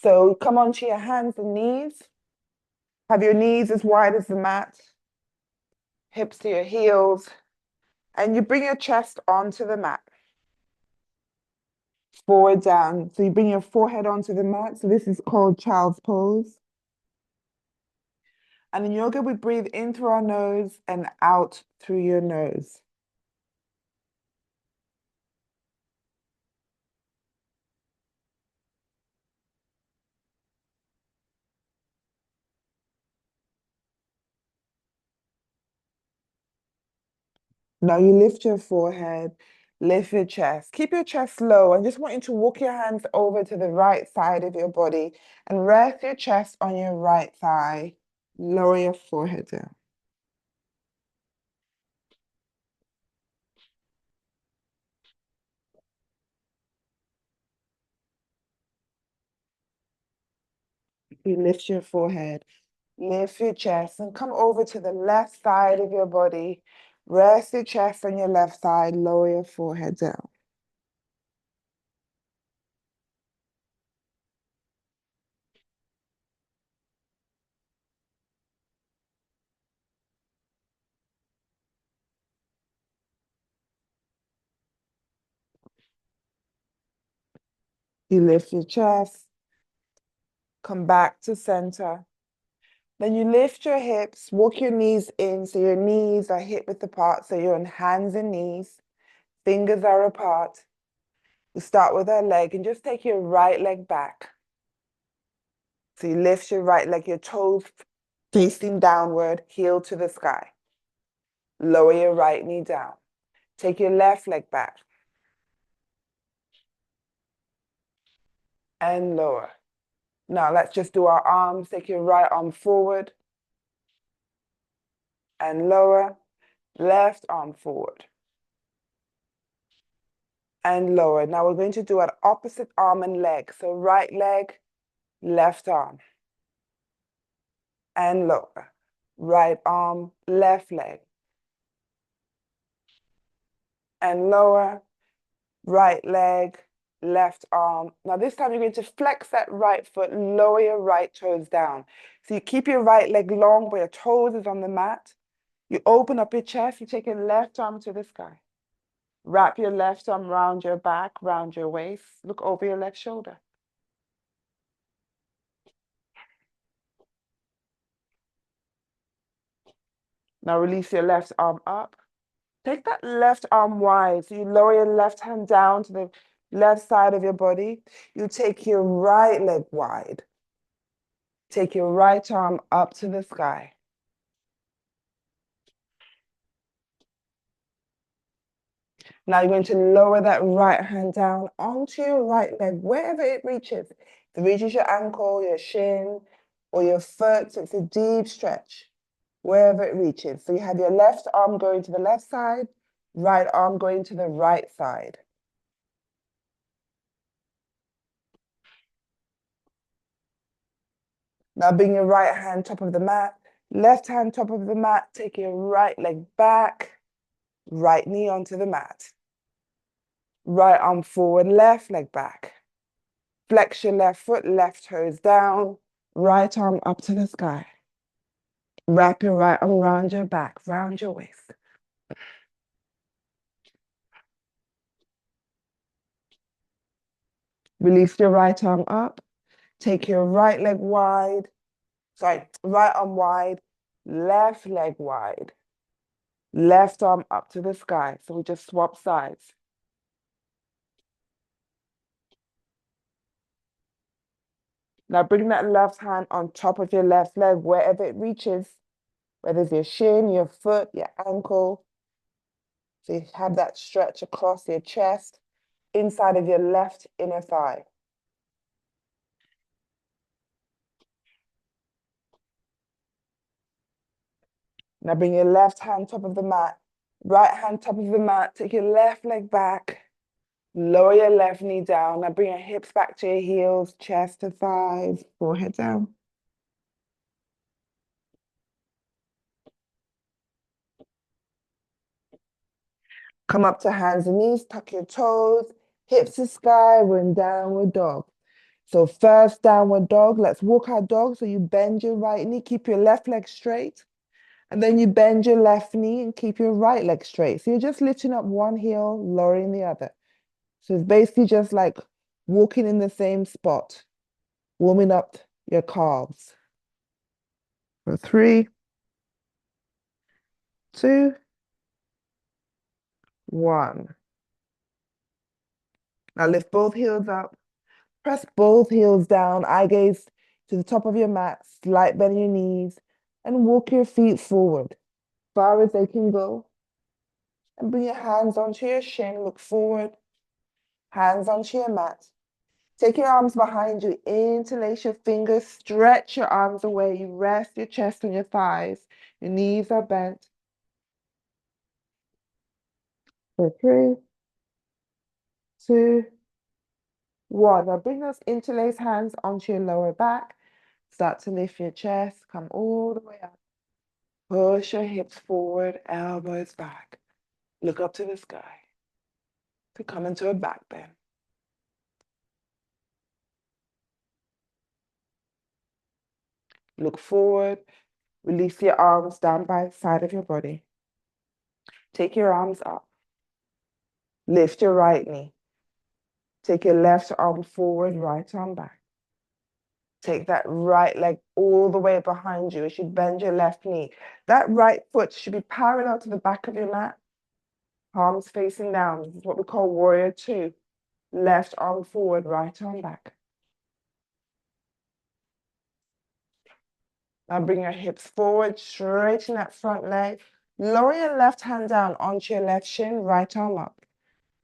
So come onto your hands and knees. Have your knees as wide as the mat, hips to your heels, and you bring your chest onto the mat. Forward down. So you bring your forehead onto the mat. So this is called child's pose. And in yoga, we breathe in through our nose and out through your nose. Now you lift your forehead, lift your chest. Keep your chest low. I just want you to walk your hands over to the right side of your body and rest your chest on your right thigh. Lower your forehead down. You lift your forehead, lift your chest, and come over to the left side of your body. Rest your chest on your left side, lower your forehead down. You lift your chest, come back to center. Then you lift your hips, walk your knees in so your knees are hip width apart, so you're on hands and knees. Fingers are apart. We start with our leg and just take your right leg back. So you lift your right leg, your toes facing downward, heel to the sky. Lower your right knee down. Take your left leg back. And lower. Now let's just do our arms. Take your right arm forward. And lower. Left arm forward. And lower. Now we're going to do an opposite arm and leg. So right leg, left arm. And lower. Right arm, left leg. And lower. Right leg, left arm. Now this time you're going to flex that right foot, lower your right toes down. So you keep your right leg long, but your toes is on the mat. You open up your chest, you take your left arm to the sky. Wrap your left arm round your back, round your waist. Look over your left shoulder. Now release your left arm up. Take that left arm wide. So you lower your left hand down to the left side of your body. You take your right leg wide. Take your right arm up to the sky. Now you're going to lower that right hand down onto your right leg, wherever it reaches. If it reaches your ankle, your shin, or your foot, so it's a deep stretch, wherever it reaches. So you have your left arm going to the left side, right arm going to the right side. Now bring your right hand top of the mat, left hand top of the mat, take your right leg back, right knee onto the mat. Right arm forward, left leg back. Flex your left foot, left toes down, right arm up to the sky. Wrap your right arm around your back, round your waist. Release your right arm up. Take your right leg wide. Sorry, right arm wide, left leg wide. Left arm up to the sky. So we just swap sides. Now bring that left hand on top of your left leg, wherever it reaches, whether it's your shin, your foot, your ankle. So you have that stretch across your chest, inside of your left inner thigh. Now bring your left hand top of the mat, right hand top of the mat, take your left leg back, lower your left knee down. Now bring your hips back to your heels, chest to thighs, forehead down. Come up to hands and knees, tuck your toes, hips to sky, we're in downward dog. So first downward dog, let's walk our dog. So you bend your right knee, keep your left leg straight. And then you bend your left knee and keep your right leg straight. So you're just lifting up one heel, lowering the other. So it's basically just like walking in the same spot, warming up your calves. For 3, 2, 1. Now lift both heels up. Press both heels down, eye gaze to the top of your mat, slight bend in your knees, and walk your feet forward, far as they can go. And bring your hands onto your shin, look forward, hands onto your mat. Take your arms behind you, interlace your fingers, stretch your arms away. You rest your chest on your thighs. Your knees are bent. For 3, 2, 1. Now bring those interlaced hands onto your lower back. Start to lift your chest, come all the way up. Push your hips forward, elbows back. Look up to the sky. To come into a back bend. Look forward, release your arms down by the side of your body. Take your arms up. Lift your right knee. Take your left arm forward, right arm back. Take that right leg all the way behind you as you bend your left knee. That right foot should be parallel to the back of your mat. Palms facing down. This is what we call warrior 2. Left arm forward, right arm back. Now bring your hips forward, straighten that front leg. Lower your left hand down onto your left shin, right arm up.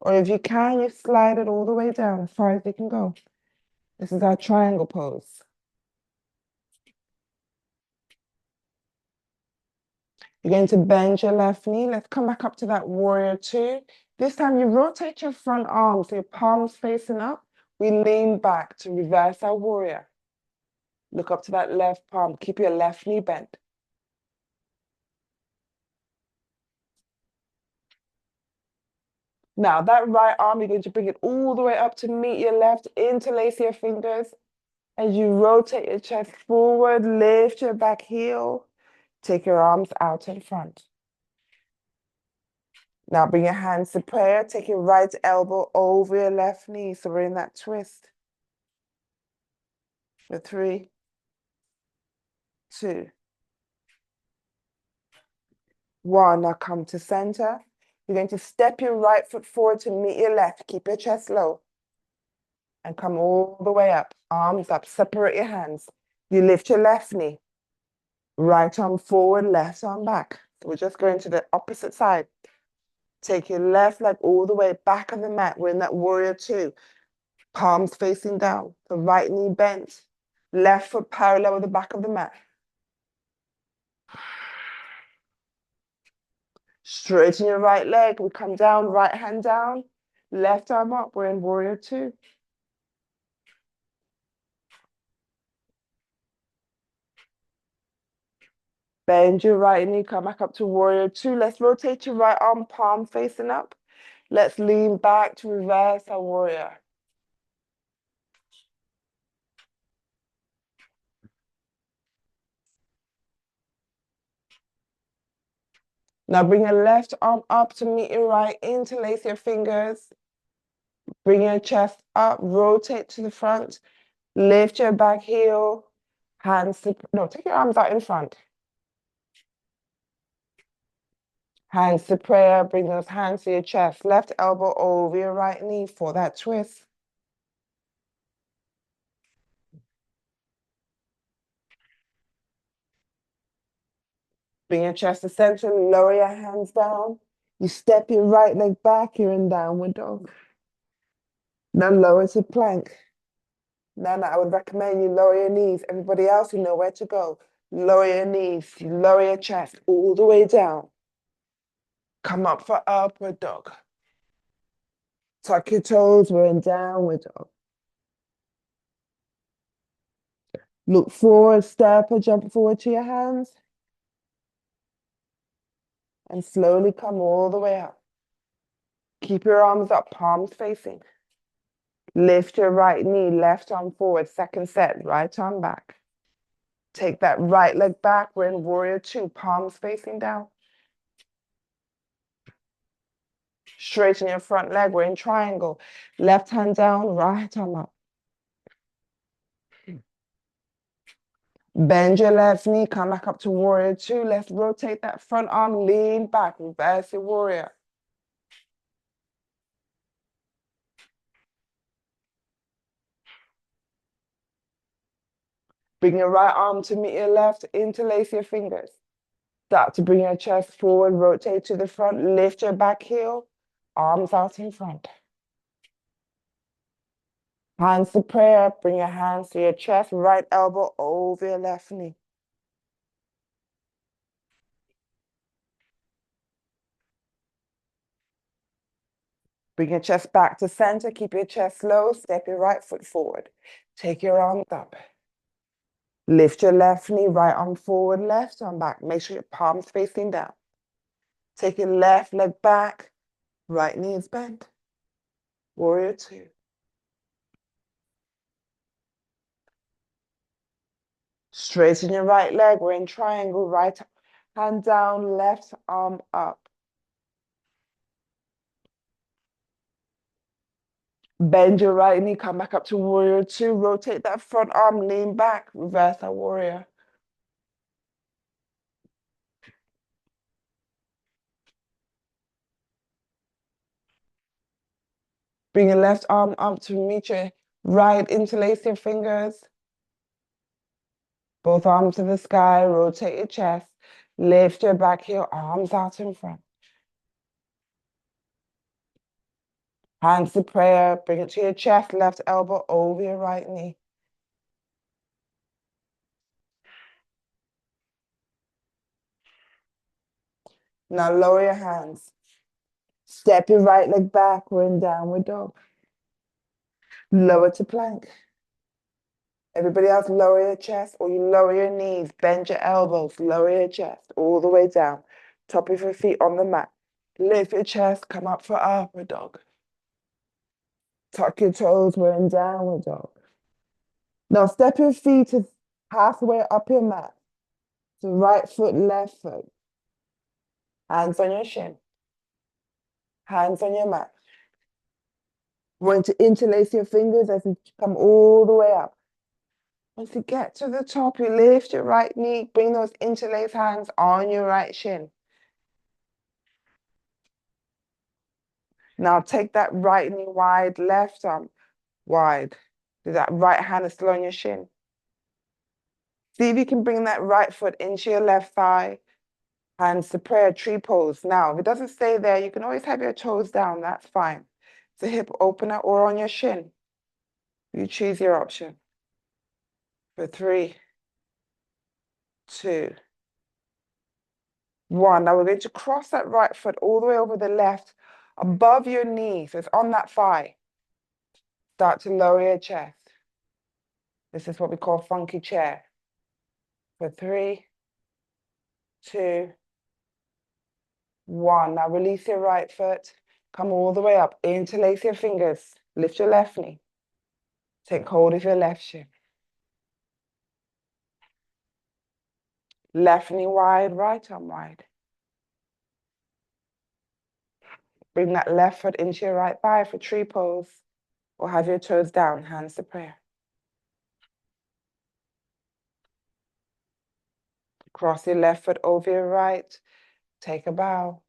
Or if you can, you slide it all the way down as far as you can go. This is our triangle pose. You're going to bend your left knee. Let's come back up to that warrior 2. This time you rotate your front arm so your palms facing up. We lean back to reverse our warrior. Look up to that left palm. Keep your left knee bent. Now that right arm, you're going to bring it all the way up to meet your left. Interlace your fingers. As you rotate your chest forward, lift your back heel. Take your arms out in front. Now bring your hands to prayer. Take your right elbow over your left knee. So we're in that twist. For 3, 2, 1. Now come to center. You're going to step your right foot forward to meet your left. Keep your chest low. And come all the way up. Arms up. Separate your hands. You lift your left knee. Right arm forward, left arm back. So we're just going to the opposite side. Take your left leg all the way back of the mat. We're in that warrior 2. Palms facing down. The right knee bent. Left foot parallel with the back of the mat. Straighten your right leg. We come down, right hand down. Left arm up. We're in warrior 2. Bend your right knee. Come back up to warrior 2. Let's rotate your right arm, palm facing up. Let's lean back to reverse our warrior. Now bring your left arm up to meet your right, interlace your fingers. Bring your chest up, rotate to the front, lift your back heel, hands to, no, take your arms out in front. Hands to prayer, bring those hands to your chest, left elbow over your right knee for that twist. Bring your chest to center, lower your hands down. You step your right leg back, you're in downward dog. Now lower to plank. Now I would recommend you lower your knees. Everybody else, you know where to go. Lower your knees, lower your chest all the way down. Come up for upward dog. Tuck your toes, we're in downward dog. Look forward, step or jump forward to your hands. And slowly come all the way up. Keep your arms up, palms facing. Lift your right knee, left arm forward, second set, right arm back. Take that right leg back. We're in warrior two, palms facing down. Straighten your front leg, we're in triangle. Left hand down, right arm up. Bend your left knee, come back up to warrior two. Let's rotate that front arm, lean back, reverse your warrior. Bring your right arm to meet your left, interlace your fingers. Start to bring your chest forward, rotate to the front, lift your back heel, arms out in front. Hands to prayer, bring your hands to your chest, right elbow over your left knee. Bring your chest back to center, keep your chest low, step your right foot forward. Take your arms up. Lift your left knee, right arm forward, left arm back. Make sure your palms facing down. Take your left leg back, right knee is bent. Warrior two. Straighten your right leg, we're in triangle, right hand down, left arm up. Bend your right knee, come back up to warrior two. Rotate that front arm, lean back, reverse that warrior. Bring your left arm up to meet your right, interlace your fingers. Both arms to the sky, rotate your chest. Lift your back heel, arms out in front. Hands to prayer, bring it to your chest, left elbow over your right knee. Now lower your hands. Step your right leg back, we're in downward dog. Lower to plank. Everybody else lower your chest or you lower your knees, bend your elbows, lower your chest all the way down. Top of your feet on the mat. Lift your chest, come up for upward dog. Tuck your toes, we're in downward dog. Now step your feet to halfway up your mat. So right foot, left foot. Hands on your shin. Hands on your mat. We're going to interlace your fingers as you come all the way up. Once you get to the top, you lift your right knee, bring those interlaced hands on your right shin. Now take that right knee wide, left arm wide. That right hand is still on your shin. See if you can bring that right foot into your left thigh. Hands to prayer, tree pose. Now, if it doesn't stay there, you can always have your toes down. That's fine. It's a hip opener or on your shin. You choose your option. For 3, 2, 1. Now we're going to cross that right foot all the way over the left, above your knee. So it's on that thigh. Start to lower your chest. This is what we call funky chair. For 3, 2, 1. Now release your right foot. Come all the way up. Interlace your fingers. Lift your left knee. Take hold of your left shin. Left knee wide, right arm wide. Bring that left foot into your right thigh for tree pose. Or have your toes down, hands to prayer. Cross your left foot over your right. Take a bow.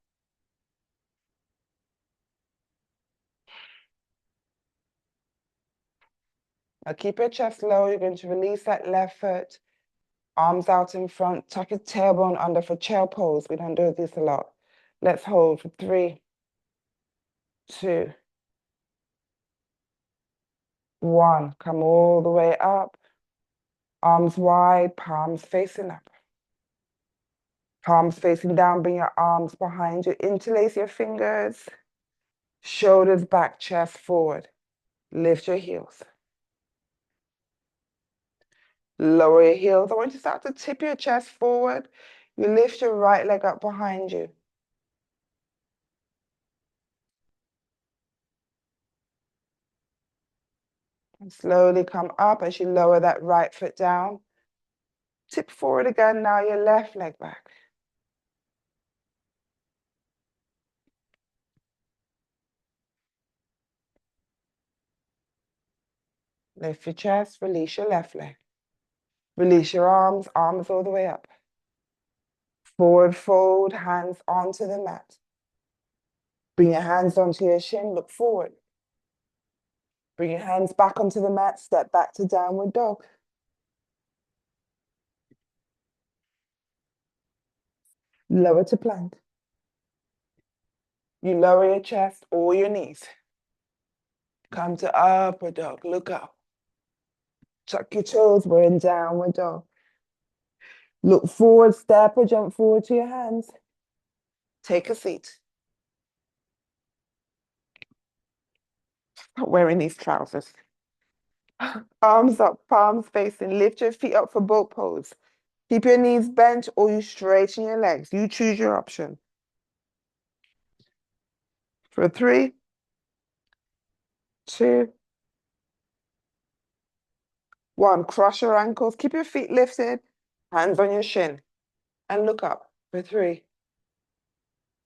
Now keep your chest low. You're going to release that left foot. Arms out in front. Tuck your tailbone under for chair pose. We don't do this a lot. Let's hold for 3, 2, 1. Come all the way up. Arms wide, palms facing up. Palms facing down, bring your arms behind you. Interlace your fingers. Shoulders back, chest forward. Lift your heels. Lower your heels. I want you to start to tip your chest forward. You lift your right leg up behind you. And slowly come up as you lower that right foot down. Tip forward again, now your left leg back. Lift your chest, release your left leg. Release your arms, arms all the way up. Forward fold, hands onto the mat. Bring your hands onto your shin, look forward. Bring your hands back onto the mat, step back to downward dog. Lower to plank. You lower your chest or your knees. Come to upward dog, look up. Tuck your toes, we're in downward dog. Look forward, step or jump forward to your hands. Take a seat. Not wearing these trousers. Arms up, palms facing. Lift your feet up for boat pose. Keep your knees bent or you straighten your legs. You choose your option. For 3, 2, 1. Cross your ankles. Keep your feet lifted. Hands on your shin. And look up. For 3,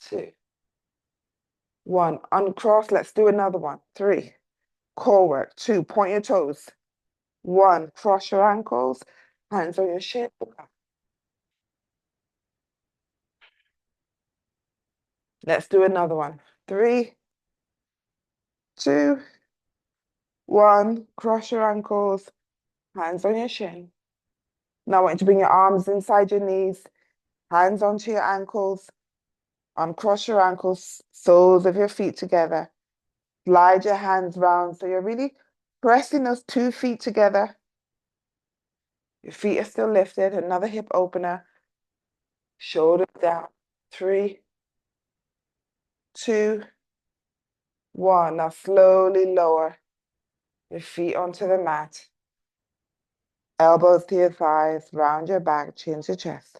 2, 1. Uncross. Let's do another one. 3. Core work. 2. Point your toes. 1. Cross your ankles. Hands on your shin. Look up. Let's do another one. 3, 2, 1. Cross your ankles. Hands on your shin. Now I want you to bring your arms inside your knees. Hands onto your ankles. Uncross your ankles. Soles of your feet together. Slide your hands round so you're really pressing those 2 feet together. Your feet are still lifted. Another hip opener. Shoulders down. 3, 2, 1. Now slowly lower your feet onto the mat. Elbows to your thighs. Round your back. Chin to chest.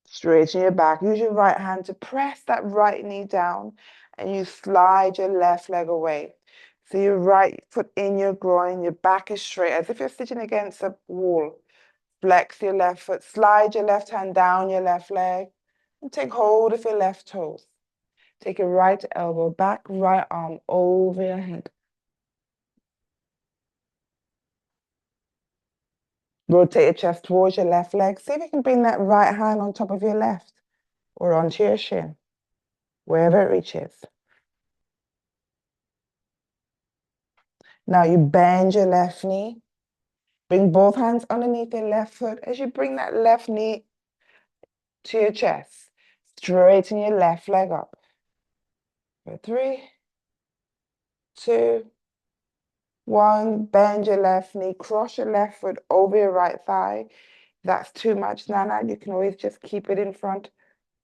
Straighten your back. Use your right hand to press that right knee down and you slide your left leg away. So your right foot in your groin, your back is straight as if you're sitting against a wall. Flex your left foot, slide your left hand down your left leg and take hold of your left toes. Take your right elbow back, right arm over your head. Rotate your chest towards your left leg. See if you can bring that right hand on top of your left or onto your shin, wherever it reaches. Now you bend your left knee. Bring both hands underneath your left foot as you bring that left knee to your chest. Straighten your left leg up. For 3, 2, 1. Bend your left knee. Cross your left foot over your right thigh. If that's too much, Nana, you can always just keep it in front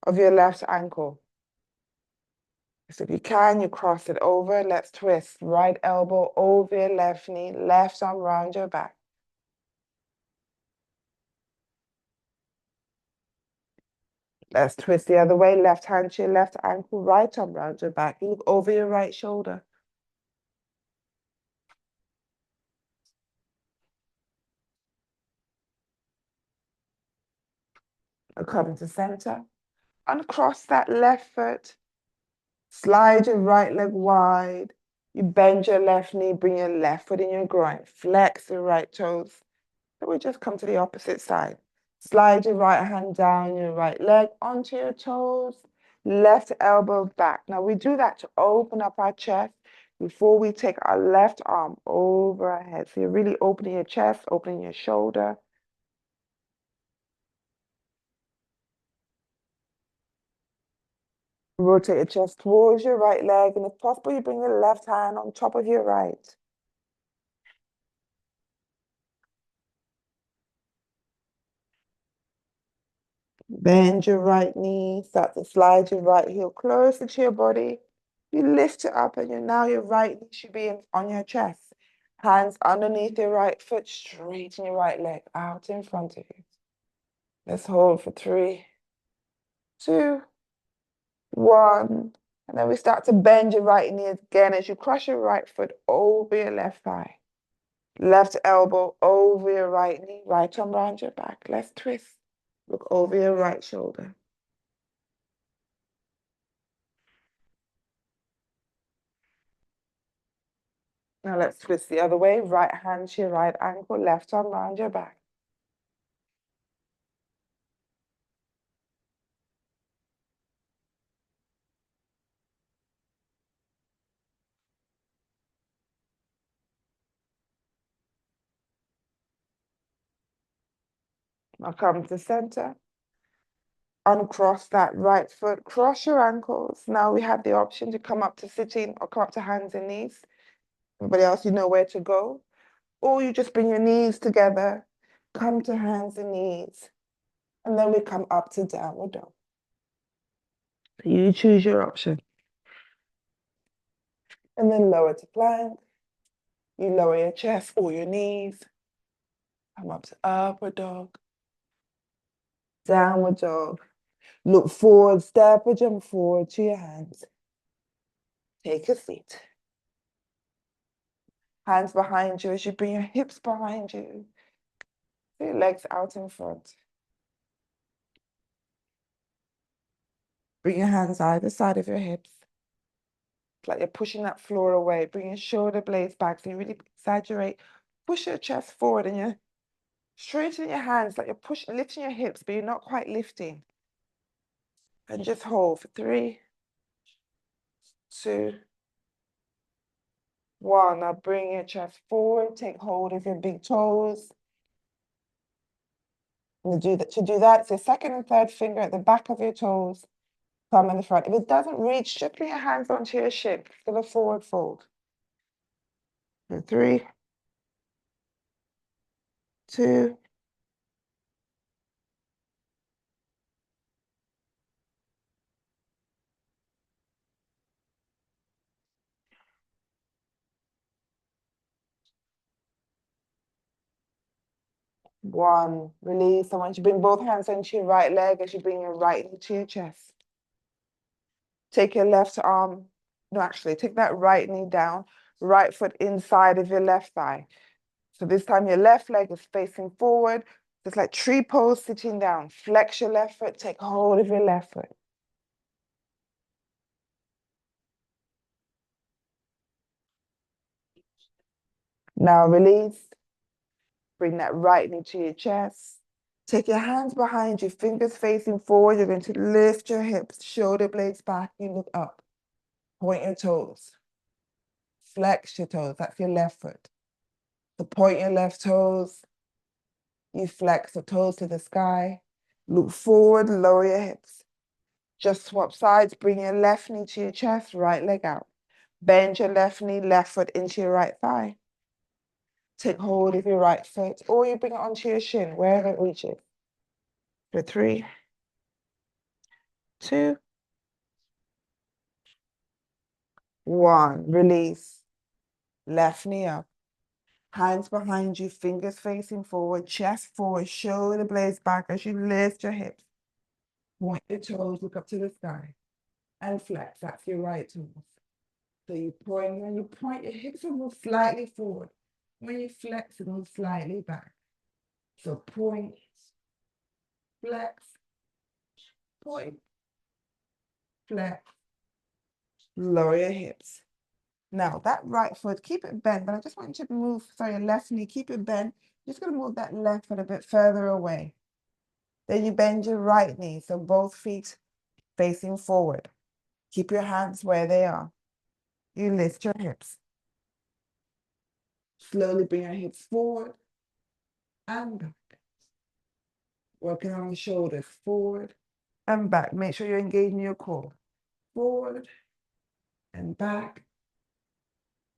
of your left ankle. So if you can, you cross it over. Let's twist. Right elbow over your left knee. Left arm round your back. Let's twist the other way. Left hand to your left ankle, right arm round your back. You look over your right shoulder. Now come to center. Uncross that left foot. Slide your right leg wide. You bend your left knee, bring your left foot in your groin. Flex your right toes. So we just come to the opposite side. Slide your right hand down your right leg onto your toes. Left elbow back. Now we do that to open up our chest before we take our left arm over our head. So you're really opening your chest, opening your shoulder. Rotate your chest towards your right leg, and if possible, you bring your left hand on top of your right. Bend your right knee, start to slide your right heel closer to your body. You lift it up, and now your right knee should be on your chest. Hands underneath your right foot, straighten your right leg out in front of you. Let's hold for 3, 2, 1. And then we start to bend your right knee again as you cross your right foot over your left thigh. Left elbow over your right knee, right arm around your back. Let's twist. Look over your right shoulder. Now let's twist the other way. Right hand to your right ankle, left arm around your back. Now come to center. Uncross that right foot, cross your ankles. Now we have the option to come up to sitting or come up to hands and knees. Everybody else, you know where to go. Or you just bring your knees together, come to hands and knees, and then we come up to downward dog. So you choose your option. And then lower to plank. You lower your chest or your knees. Come up to upward dog. Downward dog. Look forward, step or jump forward to your hands. Take a seat. Hands behind you as you bring your hips behind you. Your legs out in front. Bring your hands either side of your hips. It's like you're pushing that floor away. Bring your shoulder blades back so you really exaggerate. Push your chest forward and you're straightening your hands like you're pushing, lifting your hips, but you're not quite lifting. And just hold for 3, 2, 1. Now bring your chest forward. Take hold of your big toes. And to do that, it's your second and third finger at the back of your toes. Thumb in the front. If it doesn't reach, just bring your hands onto your shin for the forward fold. For 3, 2, 1. Release. I want you to bring both hands onto your right leg as you bring your right knee to your chest. Take your left arm. No, actually, take that right knee down. Right foot inside of your left thigh. So this time your left leg is facing forward. It's like tree pose sitting down. Flex your left foot. Take hold of your left foot. Now release. Bring that right knee to your chest. Take your hands behind you, fingers facing forward. You're going to lift your hips, shoulder blades back. You look up. Point your toes. Flex your toes. That's your left foot. So point your left toes. You flex the toes to the sky. Look forward, lower your hips. Just swap sides. Bring your left knee to your chest, right leg out. Bend your left knee, left foot into your right thigh. Take hold of your right foot, or you bring it onto your shin, wherever it reaches. For 3, 2, 1. Release. Left knee up. Hands behind you, fingers facing forward, chest forward, shoulder blades back as you lift your hips. Point your toes, look up to the sky. And flex. That's your right toes. So you point, when you point, your hips will move slightly forward. When you flex, it moves slightly back. So point, flex, point, flex, lower your hips. Now that right foot, keep it bent, but I just want you to move, sorry, your left knee, keep it bent. Just gonna move that left foot a bit further away. Then you bend your right knee, so both feet facing forward. Keep your hands where they are. You lift your hips. Slowly bring your hips forward and back. Working on the shoulders, forward and back. Make sure you're engaging your core. Forward and back.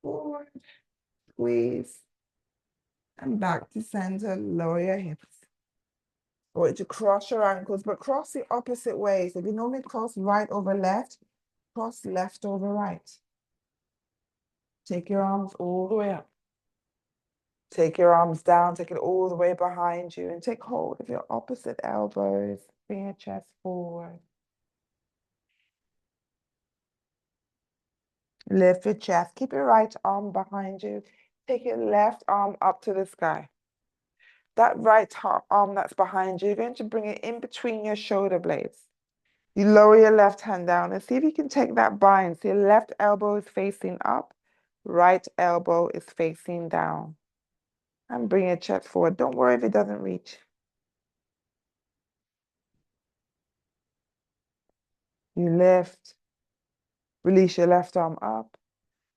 Forward, squeeze, and back to center. Lower your hips. I want you to cross your ankles, but cross the opposite way. So if you normally cross right over left, cross left over right. Take your arms all the way up. Take your arms down, take it all the way behind you, and take hold of your opposite elbows. Bring your chest forward. Lift your chest. Keep your right arm behind you. Take your left arm up to the sky. That right arm that's behind you, you're going to bring it in between your shoulder blades. You lower your left hand down and see if you can take that bind. So your left elbow is facing up, right elbow is facing down. And bring your chest forward. Don't worry if it doesn't reach. You lift, release your left arm up,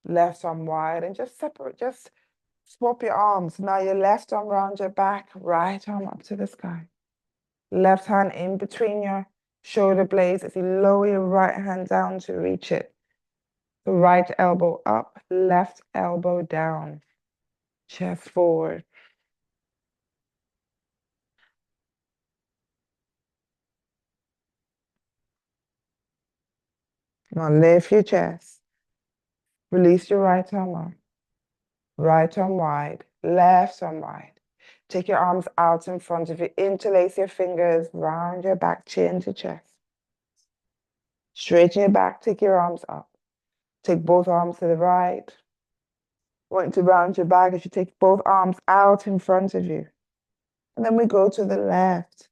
left arm wide, and just separate, just swap your arms. Now your left arm around your back, right arm up to the sky. Left hand in between your shoulder blades as you lower your right hand down to reach it. The right elbow up, left elbow down. Chest forward. Now lift your chest. Release your right arm up. Right arm wide, left arm wide. Take your arms out in front of you. Interlace your fingers round your back, chin to chest. Straighten your back, take your arms up. Take both arms to the right. Want to round your back as you take both arms out in front of you. And then we go to the left.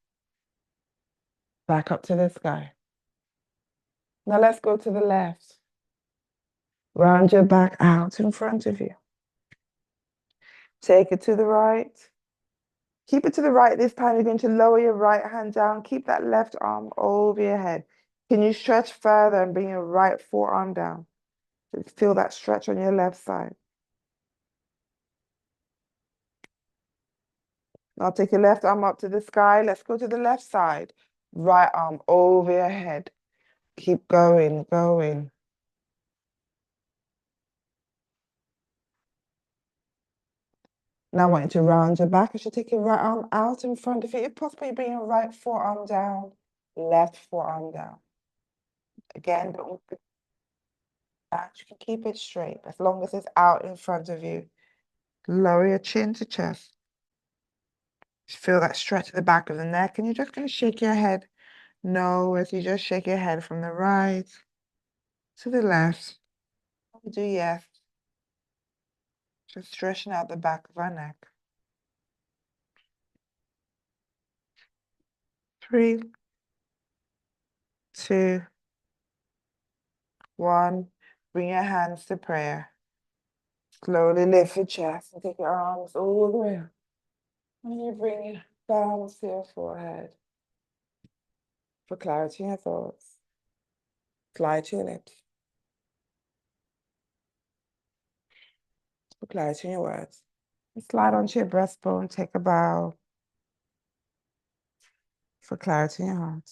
Back up to the sky. Now let's go to the left. Round your back out in front of you. Take it to the right. Keep it to the right this time. You're going to lower your right hand down. Keep that left arm over your head. Can you stretch further and bring your right forearm down? Feel that stretch on your left side. Now take your left arm up to the sky. Let's go to the left side. Right arm over your head. Keep going, going. Now I want you to round your back. You should take your right arm out in front of you. If possible, bring your right forearm down, left forearm down. Again, don't that. You can keep it straight as long as it's out in front of you. Lower your chin to chest. Just feel that stretch at the back of the neck, and you're just going to shake your head. No, as you just shake your head from the right to the left. We do yes. Just stretching out the back of our neck. 3, 2, 1. Bring your hands to prayer. Slowly lift your chest and take your arms all the way up. And you bring your thumbs to your forehead. For clarity in your thoughts. Slide to your lips. For clarity in your words. And slide onto your breastbone. Take a bow. For clarity in your heart.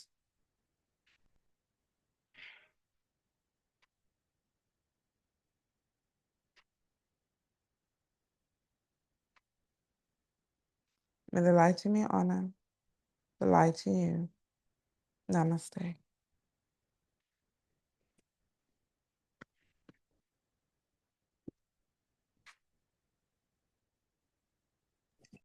May the light in me honor the light in you. Namaste.